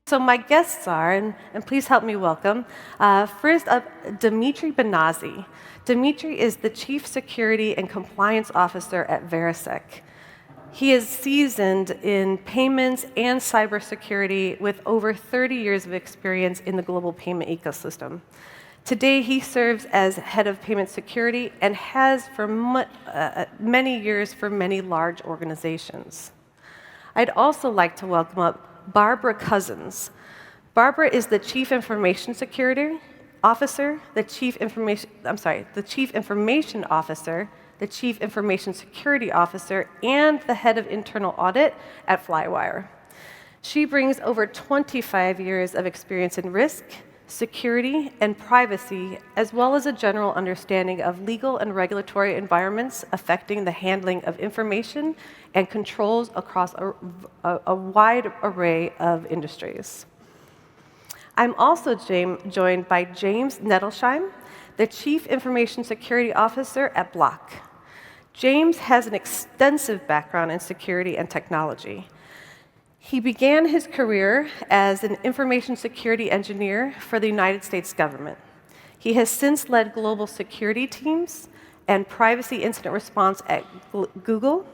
So my guests are, and please help me welcome, first up, Dimitri Binazzi. Dimitri is the Chief Security and Compliance Officer at Verisec. He is seasoned in payments and cybersecurity with over 30 years of experience in the global payment ecosystem. Today, he serves as head of payment security and has for many years for many large organizations. I'd also like to welcome up Barbara Cousins. Barbara is the Chief Information Security Officer, the Chief Information Officer, the Chief Information Security Officer, and the Head of Internal Audit at Flywire. She brings over 25 years of experience in risk, security, and privacy, as well as a general understanding of legal and regulatory environments affecting the handling of information and controls across a wide array of industries. I'm also joined by James Nettesheim, the Chief Information Security Officer at Block. James has an extensive background in security and technology. He began his career as an information security engineer for the United States government. He has since led global security teams and privacy incident response at Google,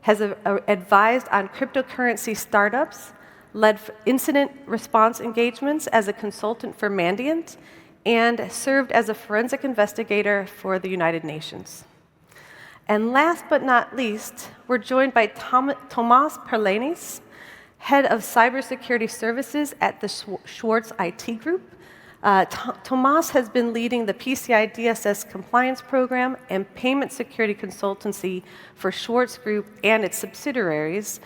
has advised on cryptocurrency startups, led incident response engagements as a consultant for Mandiant, and served as a forensic investigator for the United Nations. And last but not least, we're joined by Tomás Perlines, Head of Cybersecurity Services at the Schwarz IT Group. Tomás has been leading the PCI DSS compliance program and payment security consultancy for Schwarz Group and its subsidiaries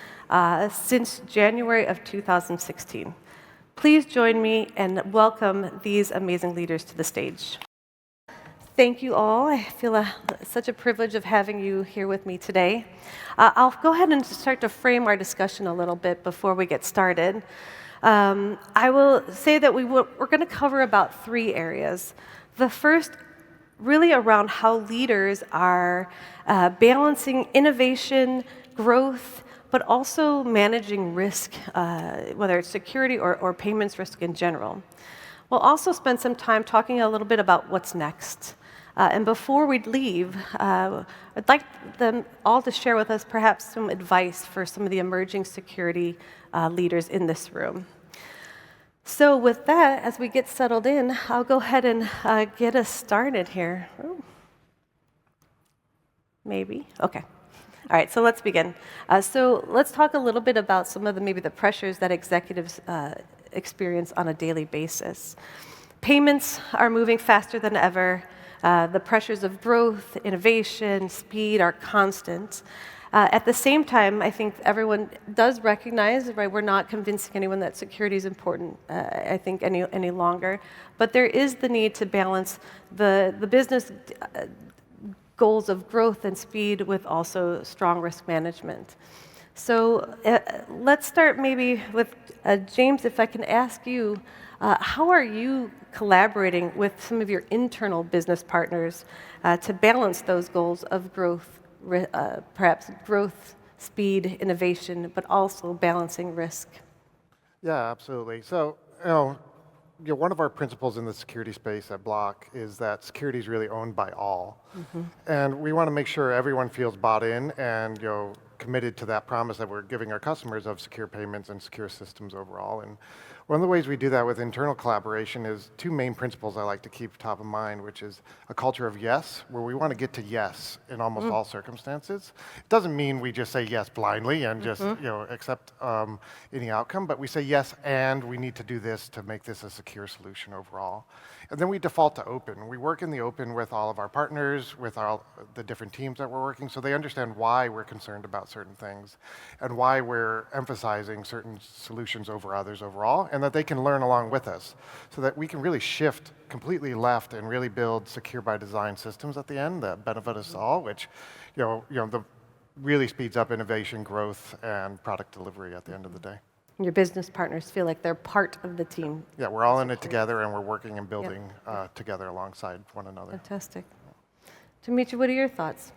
since January of 2016. Please join me and welcome these amazing leaders to the stage. Thank you all. I feel such a privilege of having you here with me today. I'll go ahead and start to frame our discussion a little bit before we get started. I will say that we're going to cover about 3 areas. The first, really around how leaders are balancing innovation, growth, but also managing risk, whether it's security or payments risk in general. We'll also spend some time talking a little bit about what's next. And before we leave, I'd like them all to share with us perhaps some advice for some of the emerging security leaders in this room. So with that, as we get settled in, I'll go ahead and get us started here. Ooh. Maybe? Okay. All right, so let's begin. So let's talk a little bit about some of maybe the pressures that executives experience on a daily basis. Payments are moving faster than ever. The pressures of growth, innovation, speed are constant. At the same time, I think everyone does recognize, right, we're not convincing anyone that security is important, I think, any longer. But there is the need to balance the business goals of growth and speed with also strong risk management. So let's start maybe with James, if I can ask you, how are you collaborating with some of your internal business partners to balance those goals of growth, perhaps growth, speed, innovation, but also balancing risk? Yeah, absolutely. So, one of our principles in the security space at Block is that security is really owned by all. Mm-hmm. And we want to make sure everyone feels bought in and committed to that promise that we're giving our customers of secure payments and secure systems overall. And one of the ways we do that with internal collaboration is 2 main principles I like to keep top of mind, which is a culture of yes, where we want to get to yes in almost all circumstances. It doesn't mean we just say yes blindly and just accept any outcome, but we say yes, and we need to do this to make this a secure solution overall. And then we default to open. We work in the open with all of our partners, with all the different teams that we're working, so they understand why we're concerned about certain things and why we're emphasizing certain solutions over others overall, and that they can learn along with us so that we can really shift completely left and really build secure by design systems at the end that benefit us all, which really speeds up innovation, growth, and product delivery at the end of the day. Your business partners feel like they're part of the team. Yeah, we're all in it together, and we're working and building together alongside one another. Fantastic. Dimitri, what are your thoughts?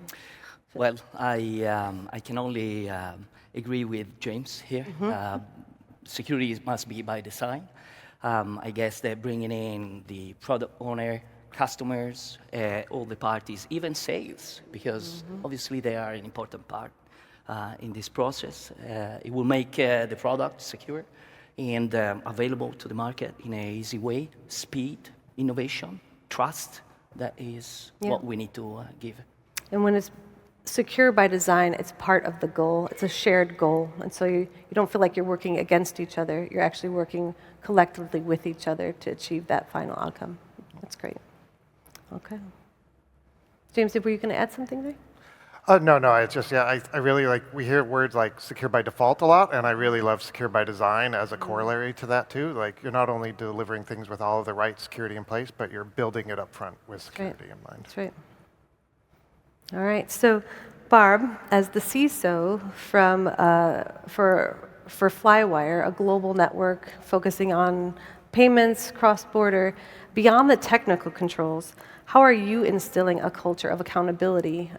Well, I can only agree with James here. security must be by design. I guess they're bringing in the product owner, customers, all the parties, even sales, because obviously they are an important part in this process. It will make the product secure and available to the market in an easy way. Speed, innovation, trust, that is what we need to give. And when it's secure by design, it's part of the goal. It's a shared goal. And so you don't feel like you're working against each other. You're actually working collectively with each other to achieve that final outcome. That's great. Okay. James, were you going to add something there? No, it's just, I really like, we hear words like secure by default a lot, and I really love secure by design as a corollary to that too. Like, you're not only delivering things with all of the right security in place, but you're building it up front with security in mind. That's right. All right, so Barb, as the CISO for Flywire, a global network focusing on payments, cross-border, beyond the technical controls, how are you instilling a culture of accountability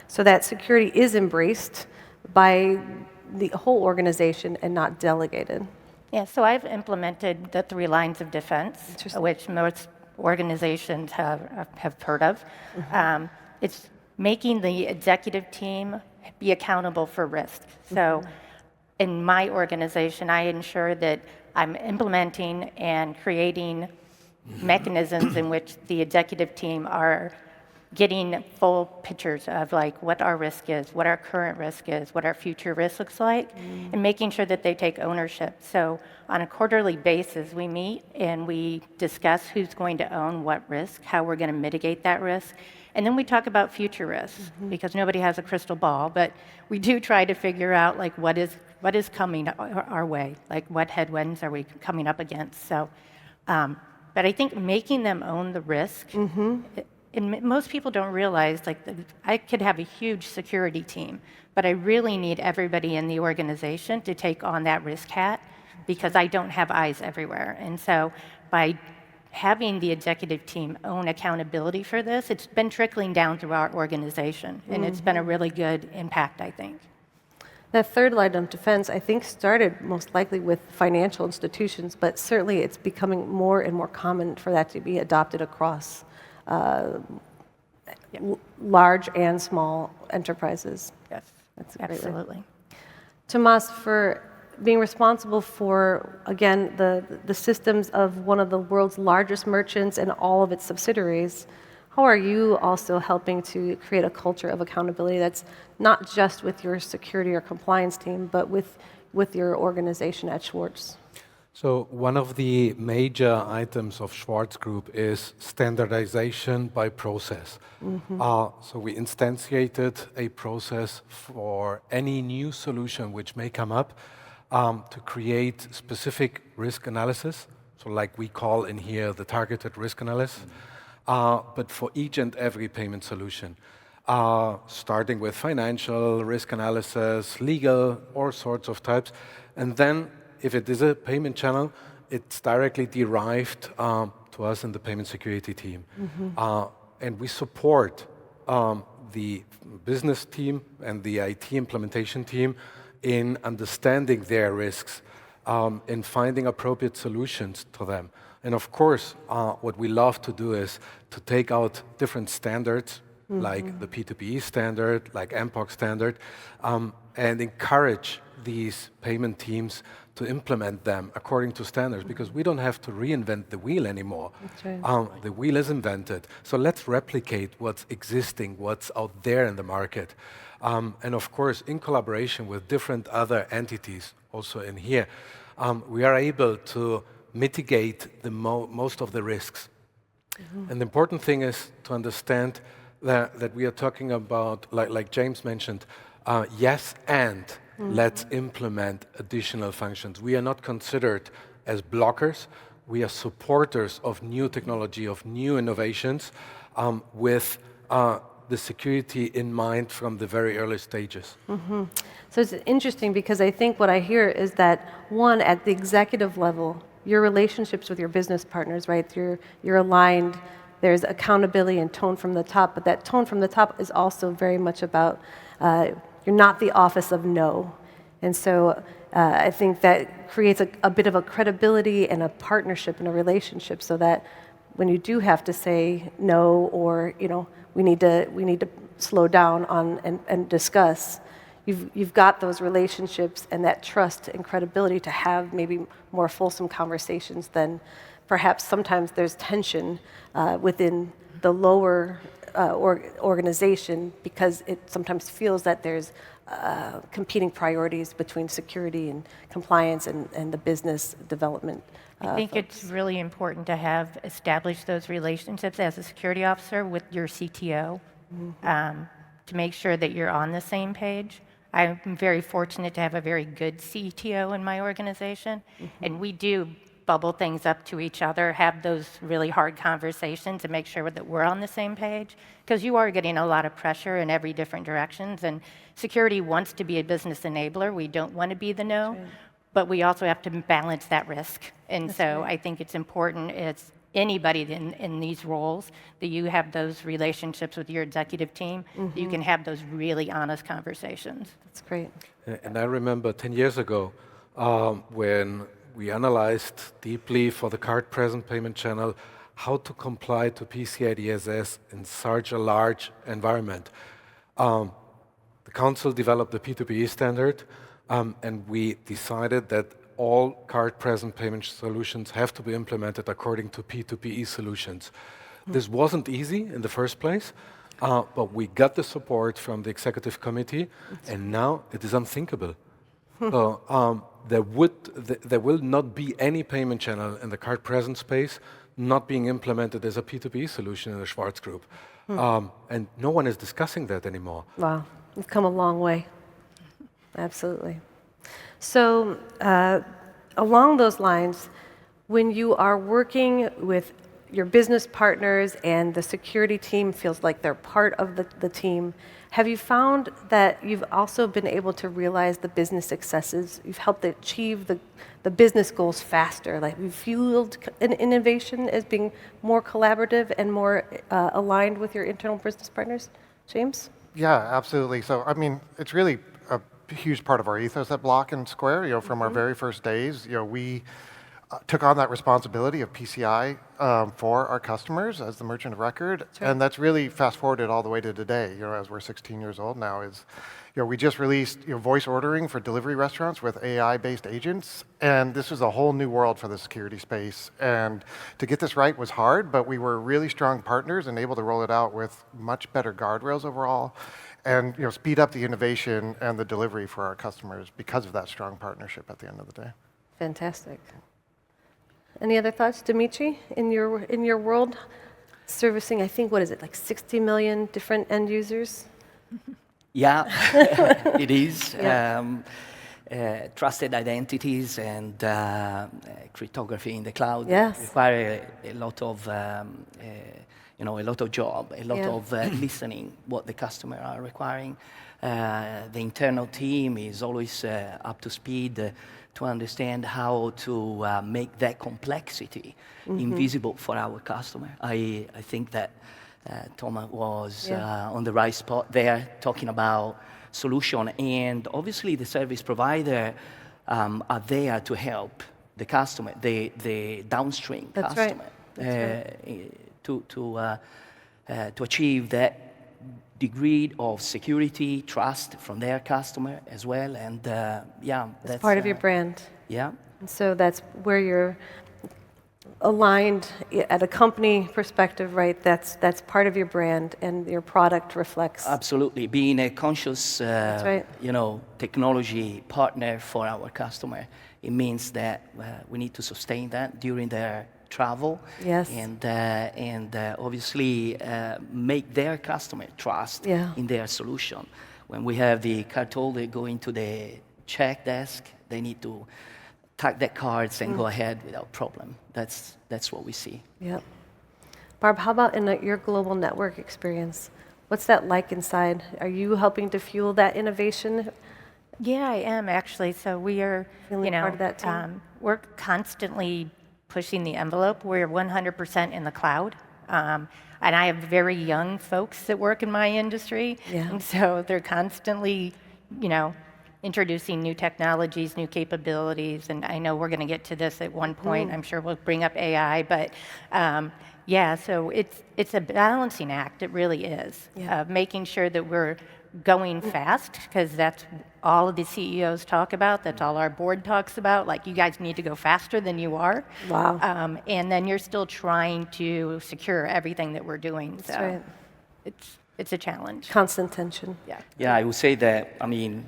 so that security is embraced by the whole organization and not delegated? Yeah, so I've implemented the 3 lines of defense, which most organizations have heard of. It's making the executive team be accountable for risk. So in my organization, I ensure that I'm implementing and creating mechanisms in which the executive team are getting full pictures of like what our risk is, what our current risk is, what our future risk looks like, and making sure that they take ownership. So on a quarterly basis, we meet and we discuss who's going to own what risk, how we're going to mitigate that risk. And then we talk about future risks, because nobody has a crystal ball, but we do try to figure out like what is coming our way, like what headwinds are we coming up against. So, but I think making them own the risk, and most people don't realize, like, I could have a huge security team, but I really need everybody in the organization to take on that risk hat, because I don't have eyes everywhere. And so by having the executive team own accountability for this, it's been trickling down through our organization, and it's been a really good impact, I think. That 3rd line of defense, I think, started most likely with financial institutions, but certainly it's becoming more and more common for that to be adopted across large and small enterprises. Yes, That's a great absolutely. way. Tomás, for being responsible for, again, the systems of one of the world's largest merchants and all of its subsidiaries, how are you also helping to create a culture of accountability that's not just with your security or compliance team, but with your organization at Schwarz? So one of the major items of Schwarz Group is standardization by process. So we instantiated a process for any new solution which may come up to create specific risk analysis. So like we call in here the targeted risk analysis. But for each and every payment solution, starting with financial risk analysis, legal, all sorts of types. And then if it is a payment channel, it's directly derived to us in the payment security team. And we support the business team and the IT implementation team in understanding their risks, in finding appropriate solutions to them. And of course, what we love to do is to take out different standards, like the P2P standard, like MPOC standard, and encourage these payment teams to implement them according to standards, because we don't have to reinvent the wheel anymore. That's right. The wheel is invented. So let's replicate what's existing, what's out there in the market. And of course, in collaboration with different other entities, also in here, we are able to mitigate the most of the risks. And the important thing is to understand that we are talking about, like James mentioned, yes, and let's implement additional functions. We are not considered as blockers. We are supporters of new technology, of new innovations, with the security in mind from the very early stages. So it's interesting, because I think what I hear is that, one, at the executive level, your relationships with your business partners, right? You're aligned. There's accountability and tone from the top, but that tone from the top is also very much about you're not the office of no. And so I think that creates a bit of a credibility and a partnership and a relationship, so that when you do have to say no, or we need to slow down on and discuss, you've got those relationships and that trust and credibility to have maybe more fulsome conversations than perhaps sometimes there's tension within the lower organization, because it sometimes feels that there's competing priorities between security and compliance and the business development. I think it's really important to have established those relationships as a security officer with your CTO, to make sure that you're on the same page. I'm very fortunate to have a very good CTO in my organization, and we do bubble things up to each other, have those really hard conversations, and make sure that we're on the same page, because you are getting a lot of pressure in every different directions, and security wants to be a business enabler. We don't want to be the no, but we also have to balance that risk. And so I think it's important as anybody in these roles that you have those relationships with your executive team, that you can have those really honest conversations. That's great. And I remember 10 years ago when we analyzed deeply for the card-present payment channel how to comply to PCI DSS in such a large environment. The council developed the P2P standard, and we decided that all card-present payment solutions have to be implemented according to P2PE solutions. This wasn't easy in the first place, but we got the support from the executive committee, and now it is unthinkable. So there will not be any payment channel in the card-present space not being implemented as a P2P solution in the Schwarz group. And no one is discussing that anymore. Wow, we've come a long way. Absolutely. So along those lines, when you are working with your business partners and the security team feels like they're part of the team, have you found that you've also been able to realize the business successes? You've helped achieve the business goals faster? Like, you've fueled an innovation as being more collaborative and more aligned with your internal business partners? James? Yeah, absolutely. So, I mean, it's really a huge part of our ethos at Block and Square. From our very first days, we took on that responsibility of PCI for our customers as the merchant of record, and that's really fast forwarded all the way to today. As we're 16 years old now, we just released voice ordering for delivery restaurants with AI-based agents, and this was a whole new world for the security space. And to get this right was hard, but we were really strong partners and able to roll it out with much better guardrails overall, and speed up the innovation and the delivery for our customers because of that strong partnership at the end of the day. Fantastic. Any other thoughts, Dimitri, in your world, servicing, I think, what is it, like 60 million different end users? Yeah, it is. Yeah. Trusted identities and cryptography in the cloud Yes. require a lot of a lot of job, a lot of listening what the customer are requiring. The internal team is always up to speed to understand how to make that complexity invisible for our customer. I think that Tomás was on the right spot there, talking about solution, and obviously the service provider are there to help the customer, the downstream That's customer, right. to achieve that degree of security, trust from their customer as well, and that's part of your brand. Yeah. And so that's where you're aligned at a company perspective, right? That's part of your brand, and your product reflects. Absolutely, being a conscious, That's right. technology partner for our customer, it means that we need to sustain that during their travel. Yes. And obviously make their customer trust in their solution. When we have the card holder going to the check desk, they need to tag their cards and go ahead without problem. That's what we see. Yep. Barb, how about in your global network experience? What's that like inside? Are you helping to fuel that innovation? Yeah, I am actually. So we are, Feeling part of that team? We're constantly pushing the envelope. We're 100% in the cloud. And I have very young folks that work in my industry. Yeah. And so they're constantly, introducing new technologies, new capabilities, and I know we're going to get to this at one point. I'm sure we'll bring up AI, but yeah, so it's a balancing act. It really is. Making sure that we're going fast, because that's all of the CEOs talk about. That's all our board talks about. Like, you guys need to go faster than you are. Wow. And then you're still trying to secure everything that we're doing. That's so right. it's a challenge. Constant tension. Yeah. Yeah, I would say that, I mean,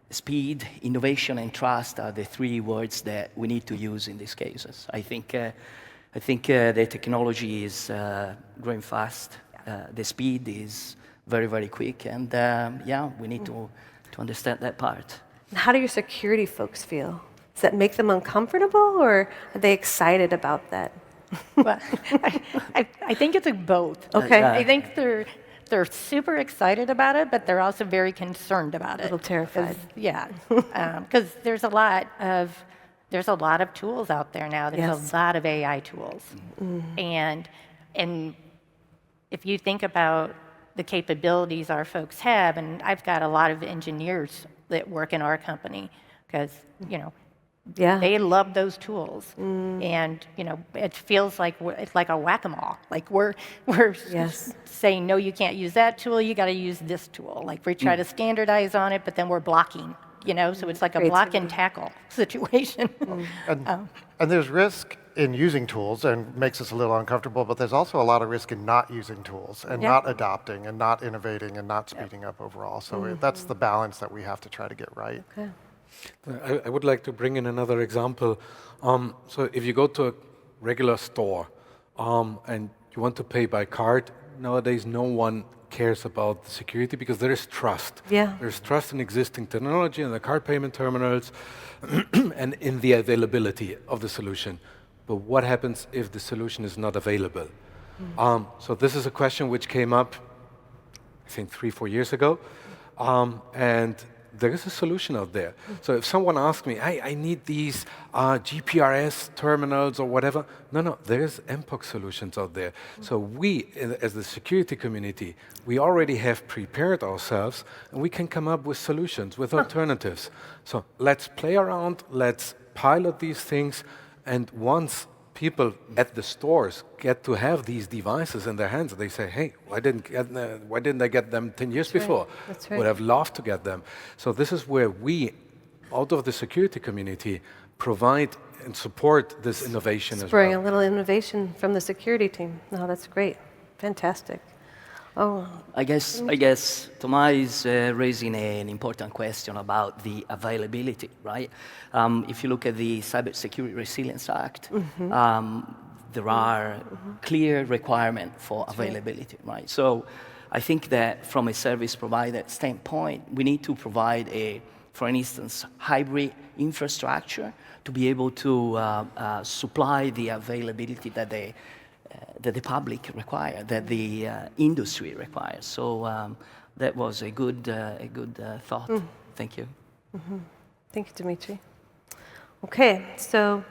speed, innovation, and trust are the three words that we need to use in these cases. I think the technology is growing fast. The speed is very, very quick, and yeah, we need to understand that part. How do your security folks feel? Does that make them uncomfortable, or are they excited about that? Well, I think it's both. Okay. I think they're super excited about it, but they're also very concerned about it. A little terrified. Yeah, because there's a lot of tools out there now. There's a lot of AI tools, and if you think about the capabilities our folks have, and I've got a lot of engineers that work in our company, because they love those tools, and it feels like it's like a whack-a-mole. Like we're saying, no, you can't use that tool. You got to use this tool. Like we try to standardize on it, but then we're blocking. So it's like a block and tackle situation. And there's risk in using tools, and makes us a little uncomfortable, but there's also a lot of risk in not using tools and not adopting and not innovating and not speeding up overall. So that's the balance that we have to try to get right. Okay. I would like to bring in another example. So if you go to a regular store and you want to pay by card, nowadays no one cares about the security because there is trust. There's trust in existing technology and the card payment terminals and in the availability of the solution. But what happens if the solution is not available? So this is a question which came up, I think, 3-4 years ago. And there is a solution out there. So if someone asks me, I need these GPRS terminals or whatever, no, there's MPOC solutions out there. So we, as the security community, we already have prepared ourselves, and we can come up with solutions, with alternatives. So let's play around, let's pilot these things, and once people at the stores get to have these devices in their hands, they say, hey, why didn't I get them 10 years before? That's right. Would have loved to get them. So this is where we, out of the security community, provide and support this innovation as well. Spurring a little innovation from the security team. No, that's great. Fantastic. Oh, I guess Tomás is raising an important question about the availability, right? If you look at the Cybersecurity Resilience Act, there are clear requirements for availability, right? So I think that from a service provider standpoint, we need to provide for instance, hybrid infrastructure to be able to supply the availability that the public require, that the industry requires. So that was a good thought. Thank you. Thank you, Dimitri. Okay, so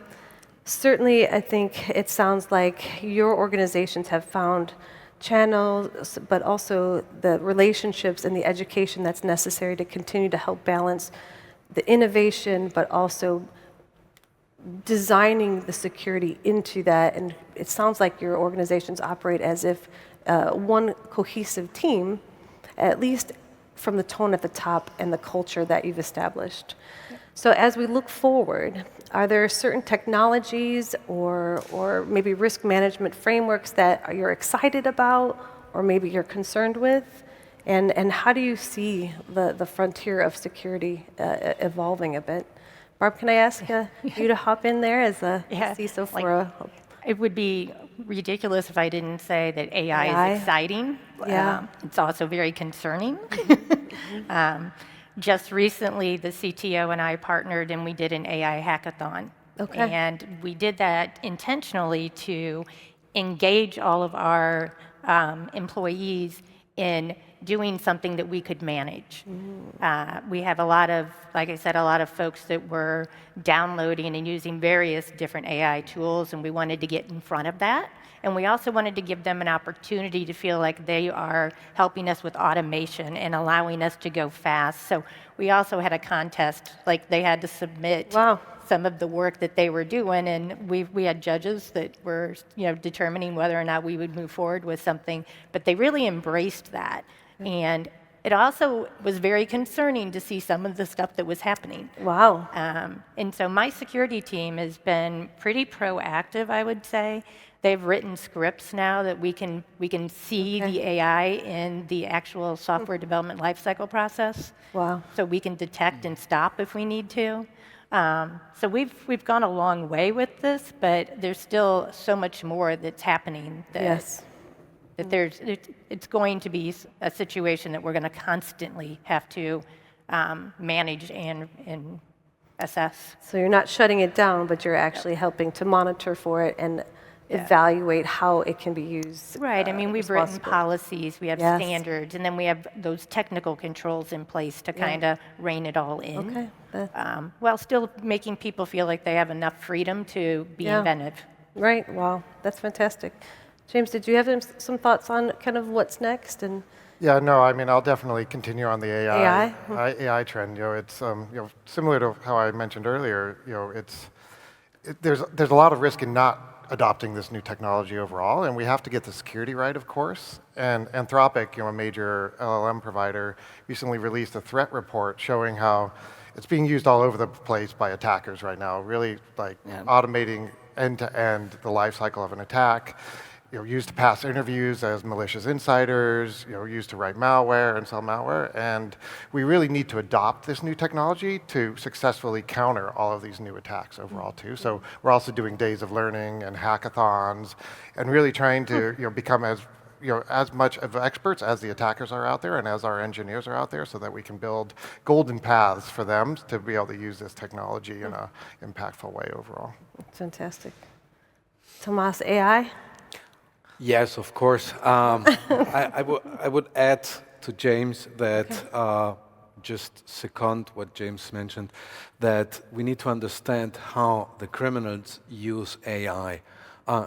certainly I think it sounds like your organizations have found channels, but also the relationships and the education that's necessary to continue to help balance the innovation, but also designing the security into that. And it sounds like your organizations operate as if one cohesive team, at least from the tone at the top and the culture that you've established. So as we look forward, are there certain technologies or maybe risk management frameworks that you're excited about or maybe you're concerned with? And how do you see the frontier of security evolving a bit? Barb, can I ask you to hop in there as a CISO for It would be ridiculous if I didn't say that AI is exciting. It's also very concerning. Just recently, the CTO and I partnered and we did an AI hackathon. Okay. And we did that intentionally to engage all of our employees in doing something that we could manage. We have a lot of, like I said, a lot of folks that were downloading and using various different AI tools, and we wanted to get in front of that. And we also wanted to give them an opportunity to feel like they are helping us with automation and allowing us to go fast. So we also had a contest, like they had to submit some of the work that they were doing, and we had judges that were determining whether or not we would move forward with something, but they really embraced that. And it also was very concerning to see some of the stuff that was happening. Wow. And so my security team has been pretty proactive, I would say. They've written scripts now that we can see the AI in the actual software development lifecycle process. Wow. So we can detect and stop if we need to. So we've gone a long way with this, but there's still so much more that's happening. That it's going to be a situation that we're going to constantly have to manage and assess. So you're not shutting it down, but you're actually helping to monitor for it and evaluate how it can be used. Right. I mean, we've written policies, we have Yes. standards, and then we have those technical controls in place to kind of rein it all in. Okay. While still making people feel like they have enough freedom to be inventive. Right. Wow. That's fantastic. James, did you have some thoughts on kind of what's next? And Yeah, no, I mean, I'll definitely continue on the AI trend. It's similar to how I mentioned earlier. There's a lot of risk in not adopting this new technology overall, and we have to get the security right, of course. And Anthropic, a major LLM provider, recently released a threat report showing how it's being used all over the place by attackers right now, really automating end-to-end the life cycle of an attack. Used to pass interviews as malicious insiders, used to write malware and sell malware. And we really need to adopt this new technology to successfully counter all of these new attacks overall too. So we're also doing days of learning and hackathons and really trying to become as much of experts as the attackers are out there and as our engineers are out there, so that we can build golden paths for them to be able to use this technology in an impactful way overall. That's fantastic. Tomás, AI? Yes, of course. I would add to James that just second what James mentioned, that we need to understand how the criminals use AI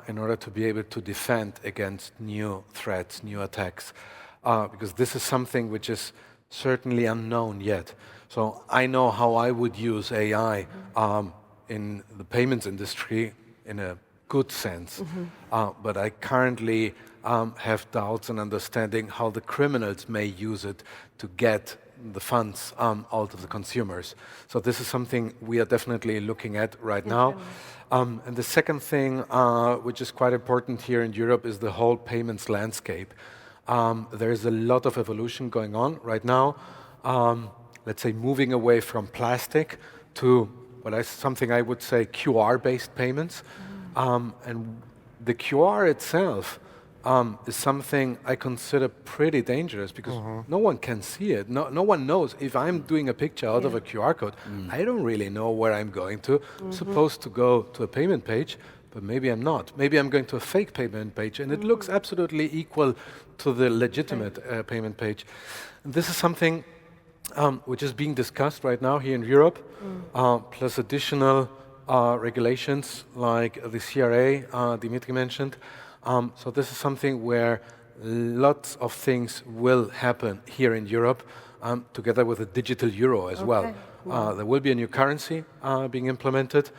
in order to be able to defend against new threats, new attacks, because this is something which is certainly unknown yet. So I know how I would use AI in the payments industry in a good sense, but I currently have doubts in understanding how the criminals may use it to get the funds out of the consumers. So this is something we are definitely looking at right now. And the second thing, which is quite important here in Europe, is the whole payments landscape. There is a lot of evolution going on right now. Let's say moving away from plastic to something I would say QR-based payments. And the QR itself is something I consider pretty dangerous because no one can see it. No one knows. If I'm doing a picture out of a QR code, I don't really know where I'm going to. I'm supposed to go to a payment page, but maybe I'm not. Maybe I'm going to a fake payment page, and it looks absolutely equal to the legitimate payment page. And this is something which is being discussed right now here in Europe, plus additional regulations like the CRA Dimitri mentioned. So this is something where lots of things will happen here in Europe, together with a digital euro as well. There will be a new currency being implemented.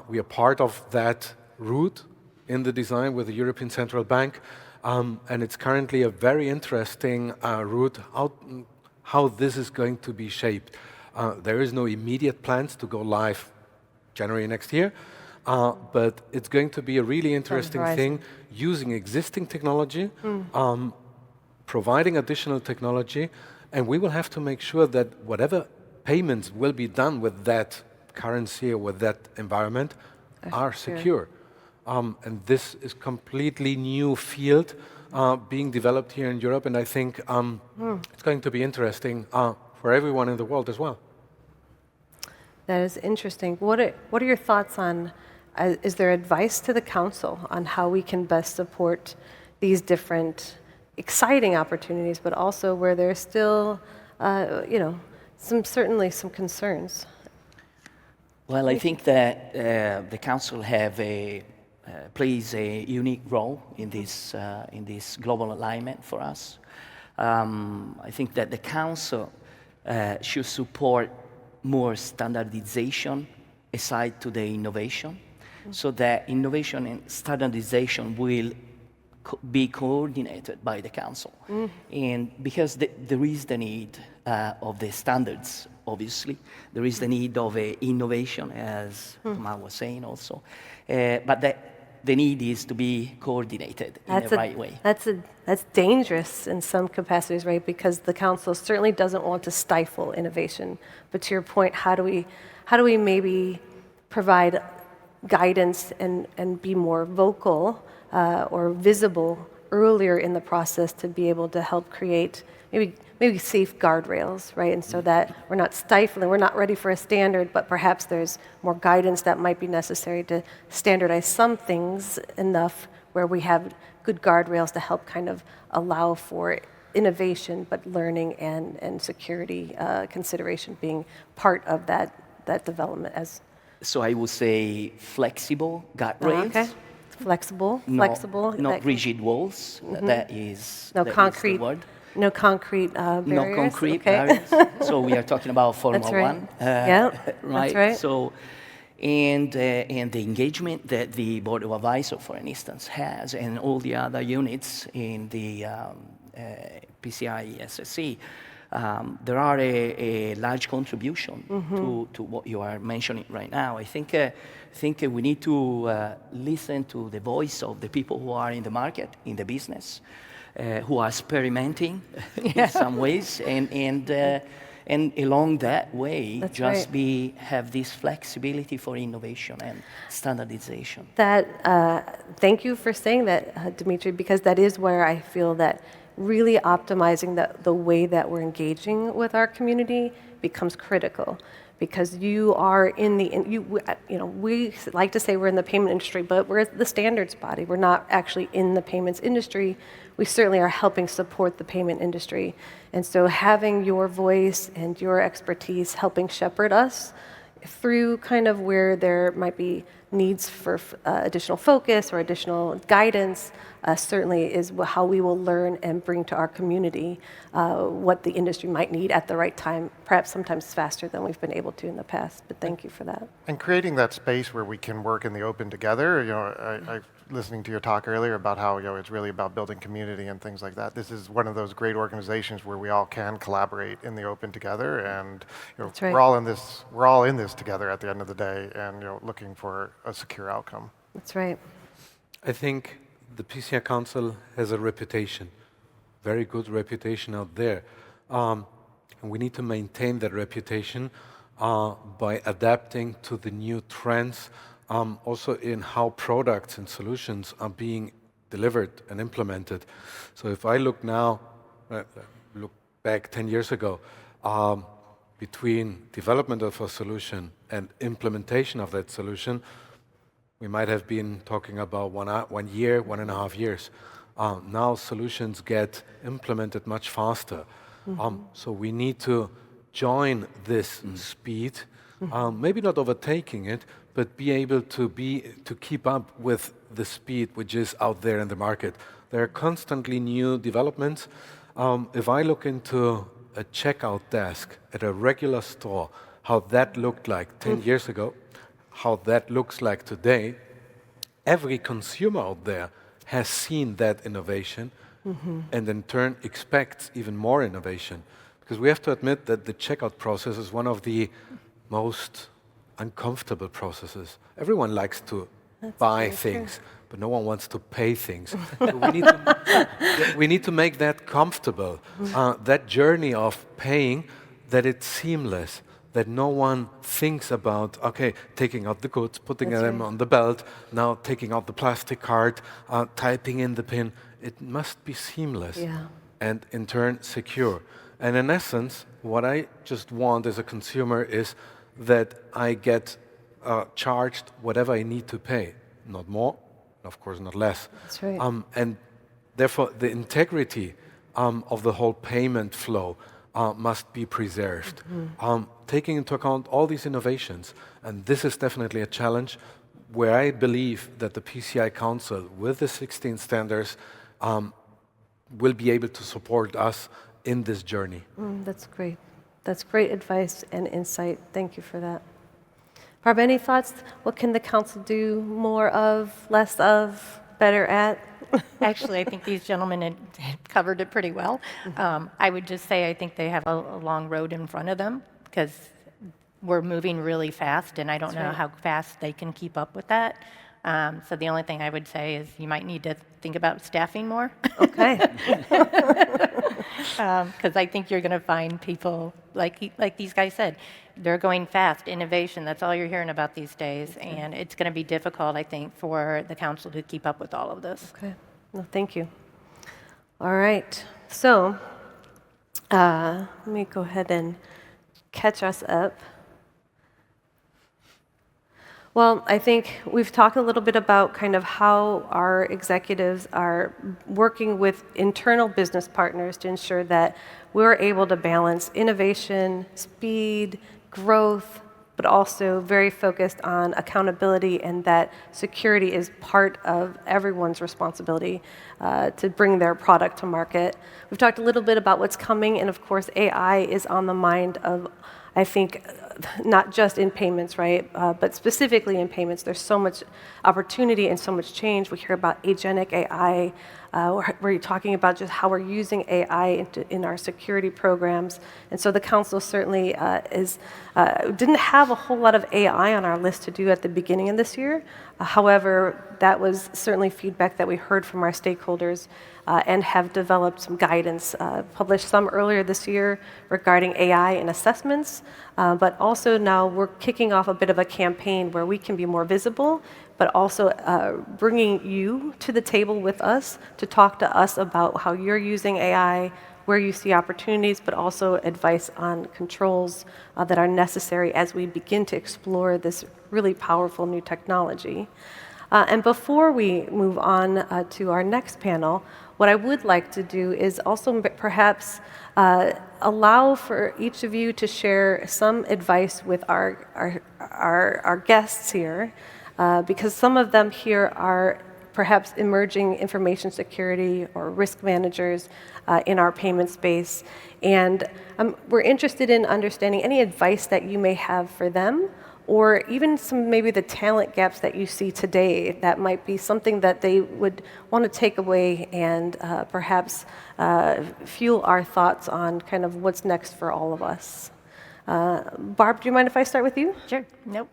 We are part of that route in the design with the European Central Bank, and it's currently a very interesting route how this is going to be shaped. There is no immediate plans to go live January next year, but it's going to be a really interesting thing, using existing technology, providing additional technology, and we will have to make sure that whatever payments will be done with that currency or with that environment are secure. And this is completely new field being developed here in Europe, and I think it's going to be interesting for everyone in the world as well. That is interesting. What are your thoughts on, is there advice to the council on how we can best support these different exciting opportunities, but also where there's still, certainly some concerns. Well, I think that the council plays a unique role in this global alignment for us. I think that the council should support more standardization aside to the innovation, so that innovation and standardization will be coordinated by the council. And because there is the need of the standards, obviously, there is the need of innovation, as Tomás was saying also, but the need is to be coordinated in the right way. That's dangerous in some capacities, right? Because the council certainly doesn't want to stifle innovation. But to your point, how do we maybe provide guidance and be more vocal or visible earlier in the process to be able to help create maybe safe guardrails, right? And so that we're not stifling, we're not ready for a standard, but perhaps there's more guidance that might be necessary to standardize some things enough where we have good guardrails to help kind of allow for innovation, but learning and security consideration being part of that development as. So I would say flexible guardrails. Okay. Flexible. Not rigid walls. That is concrete. Is the word. No concrete barriers. No concrete okay. barriers. So we are talking about Formula right. One. Yeah, right. That's right. So, and the engagement that the Board of Advisors, for instance, has, and all the other units in the PCI SSC, there are a large contribution to what you are mentioning right now. I think we need to listen to the voice of the people who are in the market, in the business, who are experimenting in some ways, and along that way, That's just right. have this flexibility for innovation and standardization. Thank you for saying that, Dimitri, because that is where I feel that really optimizing the way that we're engaging with our community becomes critical. Because you are in we like to say we're in the payment industry, but we're the standards body. We're not actually in the payments industry. We certainly are helping support the payment industry. And so having your voice and your expertise helping shepherd us through kind of where there might be needs for additional focus or additional guidance certainly is how we will learn and bring to our community what the industry might need at the right time, perhaps sometimes faster than we've been able to in the past. But thank you for that. And creating that space where we can work in the open together. I listening to your talk earlier about how it's really about building community and things like that. This is one of those great organizations where we all can collaborate in the open together, and That's right. we're all in this together at the end of the day, and looking for a secure outcome. That's right. I think the PCI Council has a reputation, very good reputation out there. And we need to maintain that reputation by adapting to the new trends, also in how products and solutions are being delivered and implemented. So if I look now, look back 10 years ago, between development of a solution and implementation of that solution, we might have been talking about 1 year, 1.5 years. Now solutions get implemented much faster. So we need to join this speed, maybe not overtaking it, but be able to keep up with the speed which is out there in the market. There are constantly new developments. If I look into a checkout desk at a regular store, how that looked like 10 years ago, how that looks like today, every consumer out there has seen that innovation and in turn expects even more innovation. Because we have to admit that the checkout process is one of the most uncomfortable processes. Everyone likes to buy things, but no one wants to pay things. So we need to make that comfortable, that journey of paying, that it's seamless, that no one thinks about, okay, taking out the goods, putting them on the belt, now taking out the plastic card, typing in the PIN. It must be seamless and in turn secure. And in essence, what I just want as a consumer is that I get charged whatever I need to pay, not more, of course not less. That's right. And Therefore, the integrity of the whole payment flow must be preserved, taking into account all these innovations. And this is definitely a challenge where I believe that the PCI Council, with the 16 standards, will be able to support us in this journey. That's great. That's great advice and insight. Thank you for that. Barb, any thoughts? What can the council do more of, less of, better at? Actually, I think these gentlemen had covered it pretty well. I would just say I think they have a long road in front of them because we're moving really fast, and I don't know how fast they can keep up with that. So the only thing I would say is you might need to think about staffing more. Okay. Because I think you're going to find people, like these guys said, they're going fast, innovation, that's all you're hearing about these days. And it's going to be difficult, I think, for the council to keep up with all of this. Okay. No, thank you. All right. So let me go ahead and catch us up. Well, I think we've talked a little bit about kind of how our executives are working with internal business partners to ensure that we're able to balance innovation, speed, growth, but also very focused on accountability, and that security is part of everyone's responsibility to bring their product to market. We've talked a little bit about what's coming, and of course, AI is on the mind of, I think, not just in payments, right, but specifically in payments. There's so much opportunity and so much change. We hear about agentic AI, where you're talking about just how we're using AI in our security programs. And so the council certainly didn't have a whole lot of AI on our list to do at the beginning of this year. However, that was certainly feedback that we heard from our stakeholders and have developed some guidance, published some earlier this year regarding AI and assessments, but also now we're kicking off a bit of a campaign where we can be more visible, but also bringing you to the table with us to talk to us about how you're using AI, where you see opportunities, but also advice on controls that are necessary as we begin to explore this really powerful new technology. And before we move on to our next panel, what I would like to do is also perhaps allow for each of you to share some advice with our guests here, because some of them here are perhaps emerging information security or risk managers in our payment space. And we're interested in understanding any advice that you may have for them, or even some maybe the talent gaps that you see today that might be something that they would want to take away and perhaps fuel our thoughts on kind of what's next for all of us. Barb, do you mind if I start with you? Sure. Nope.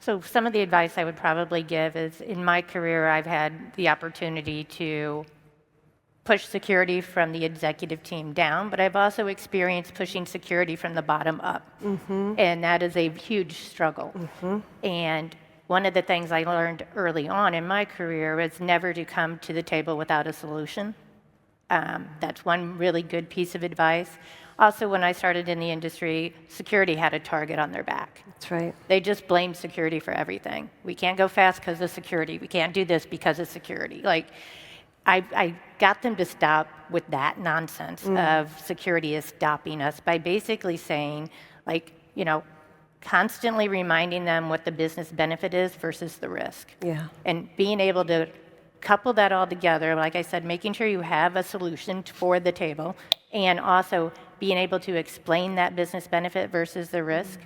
So some of the advice I would probably give is, in my career, I've had the opportunity to push security from the executive team down, but I've also experienced pushing security from the bottom up. And that is a huge struggle. And one of the things I learned early on in my career was never to come to the table without a solution. That's one really good piece of advice. Also, when I started in the industry, security had a target on their back. That's right. They just blamed security for everything. We can't go fast because of security. We can't do this because of security. Like, I got them to stop with that nonsense of security is stopping us by basically saying, like, you know, constantly reminding them what the business benefit is versus the risk. Yeah. And being able to couple that all together, like I said, making sure you have a solution for the table, and also being able to explain that business benefit versus the risk,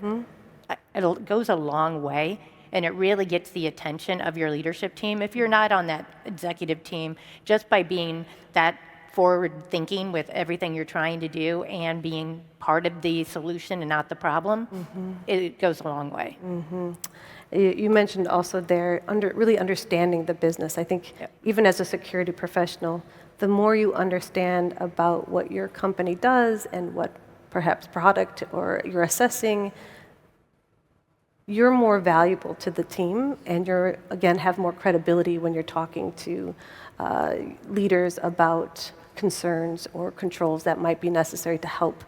it goes a long way. And it really gets the attention of your leadership team. If you're not on that executive team, just by being that forward-thinking with everything you're trying to do and being part of the solution and not the problem, it goes a long way. You mentioned also there really understanding the business. I think even as a security professional, the more you understand about what your company does and what perhaps product or you're assessing, you're more valuable to the team, and you're, again, have more credibility when you're talking to leaders about concerns or controls that might be necessary to help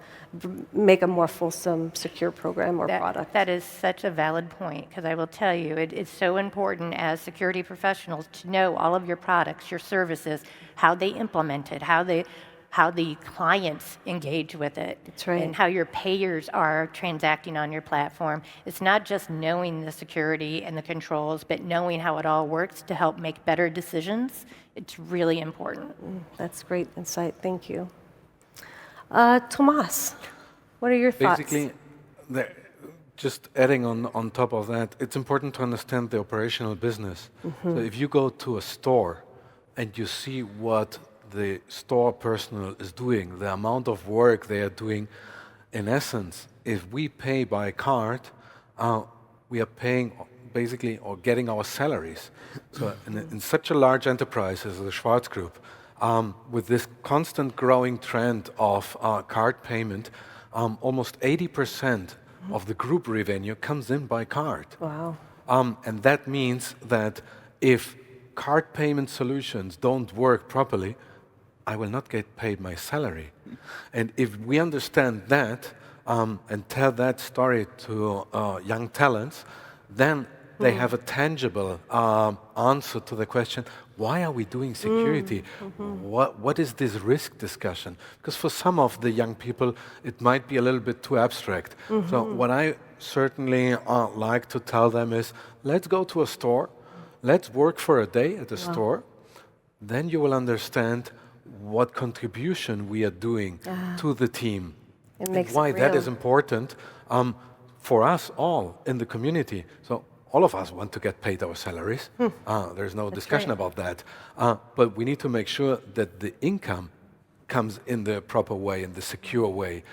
make a more fulsome, secure program or product. That is such a valid point, because I will tell you, it's so important as security professionals to know all of your products, your services, how they implement it, how the clients engage with it, That's right. and how your payers are transacting on your platform. It's not just knowing the security and the controls, but knowing how it all works to help make better decisions. It's really important. That's great insight. Thank you. Tomás, what are your thoughts? Basically, just adding on top of that, it's important to understand the operational business. So if you go to a store and you see what the store personnel is doing, the amount of work they are doing, in essence, if we pay by card, we are paying basically or getting our salaries. So in such a large enterprise as the Schwarz Group, with this constant growing trend of card payment, almost 80% of the group revenue comes in by card. Wow. And that means that if card payment solutions don't work properly, I will not get paid my salary. And if we understand that and tell that story to young talents, then they have a tangible answer to the question, why are we doing security? What is this risk discussion? Because for some of the young people, it might be a little bit too abstract. So what I certainly like to tell them is, let's go to a store, let's work for a day at the store, then you will understand what contribution we are doing to the team. It makes and why it that real. is important for us all in the community. So all of us want to get paid our salaries. There's no discussion about that. But we need to make sure that the income comes in the proper way, in the secure way.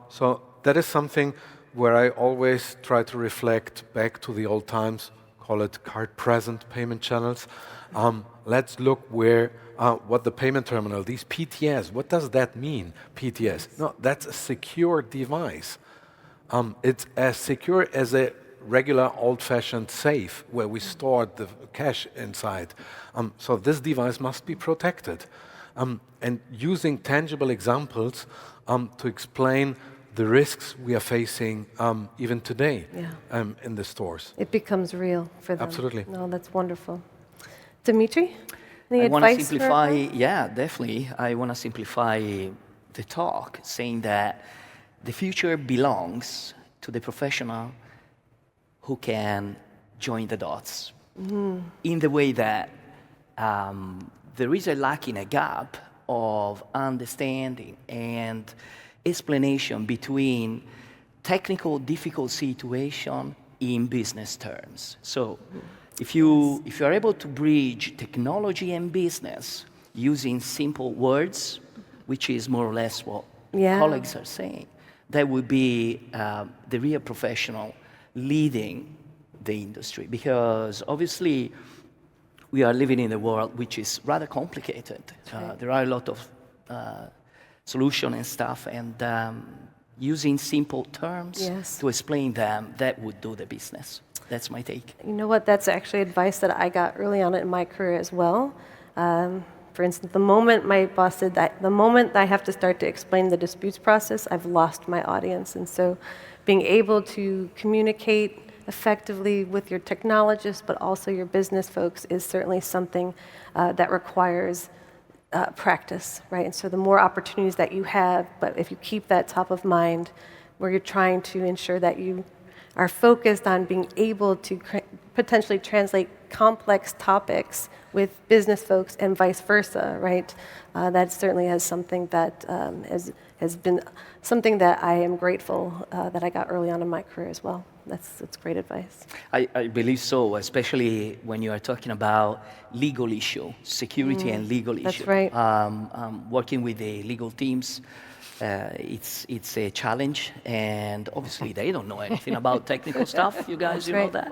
So that is something where I always try to reflect back to the old times, call it card-present payment channels. Let's look where what the payment terminal, these PTS, what does that mean, PTS? No, that's a secure device. It's as secure as a regular old-fashioned safe where we store the cash inside. So this device must be protected. And using tangible examples to explain the risks we are facing even today in the stores. It becomes real for them. Absolutely. No, that's wonderful. Dimitri, any I want to advice? simplify, definitely. I want to simplify the talk, saying that the future belongs to the professional who can join the dots in the way that there is a lacking a gap of understanding and explanation between technical difficult situation in business terms. So if you are able to bridge technology and business using simple words, which is more or less what colleagues are saying, that would be the real professional leading the industry. Because obviously we are living in a world which is rather complicated. There are a lot of solutions and stuff, and using simple terms to explain them, that would do the business. That's my take. You know what? That's actually advice that I got early on in my career as well. For instance, the moment my boss said that, the moment I have to start to explain the disputes process, I've lost my audience. And so being able to communicate effectively with your technologists, but also your business folks, is certainly something that requires practice, right? And so the more opportunities that you have, but if you keep that top of mind, where you're trying to ensure that you are focused on being able to potentially translate complex topics with business folks and vice versa, right? That certainly is something that has been something that I am grateful that I got early on in my career as well. That's great advice. I believe so, especially when you are talking about legal issue, security and legal issue. That's right. Working with the legal teams, it's a challenge, and obviously they don't know anything about technical stuff. You guys, you know that.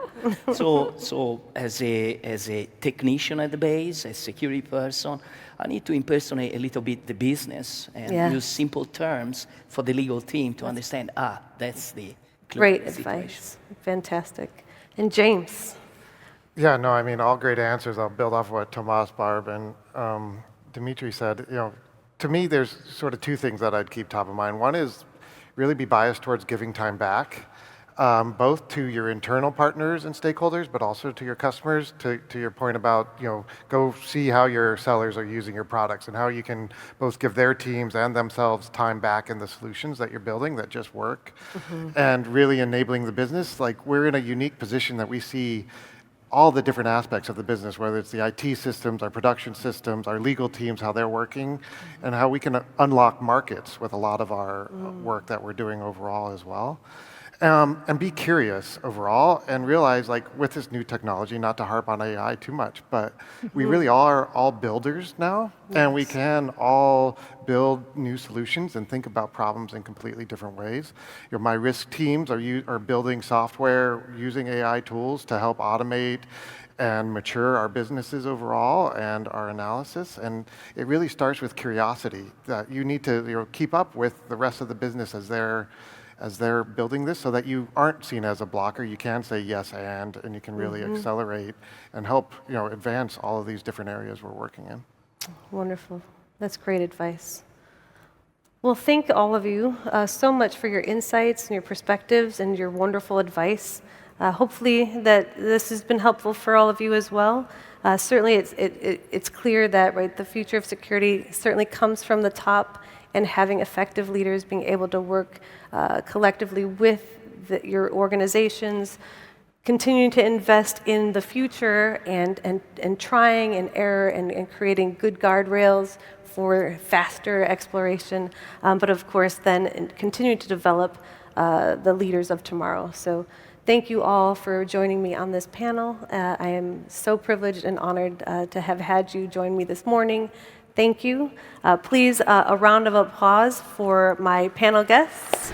So as a technician at the base, a security person, I need to impersonate a little bit the business and use simple terms for the legal team to understand. That's the great situation. advice. Fantastic. And James. Yeah, no, I mean, all great answers. I'll build off what Tomás, Barb, and Dimitri said. You know, to me, there's sort of two things that I'd keep top of mind. One is really be biased towards giving time back, both to your internal partners and stakeholders, but also to your customers. To your point about, go see how your sellers are using your products and how you can both give their teams and themselves time back in the solutions that you're building that just work, and really enabling the business. Like, we're in a unique position that we see all the different aspects of the business, whether it's the IT systems, our production systems, our legal teams, how they're working, and how we can unlock markets with a lot of our work that we're doing overall as well. And be curious overall and realize, like, with this new technology, not to harp on AI too much, but we really are all builders now, and we can all build new solutions and think about problems in completely different ways. My risk teams are building software using AI tools to help automate and mature our businesses overall and our analysis. And it really starts with curiosity, that you need to keep up with the rest of the business as they're building this, so that you aren't seen as a blocker. You can say yes and you can really accelerate and help advance all of these different areas we're working in. Wonderful. That's great advice. Well, thank all of you so much for your insights and your perspectives and your wonderful advice. Hopefully that this has been helpful for all of you as well. Certainly it's clear that the future of security certainly comes from the top, and having effective leaders being able to work collectively with your organizations, continuing to invest in the future and trying and error and creating good guardrails for faster exploration, but of course then continuing to develop the leaders of tomorrow. So thank you all for joining me on this panel. I am so privileged and honored to have had you join me this morning. Thank you. Please, a round of applause for my panel guests.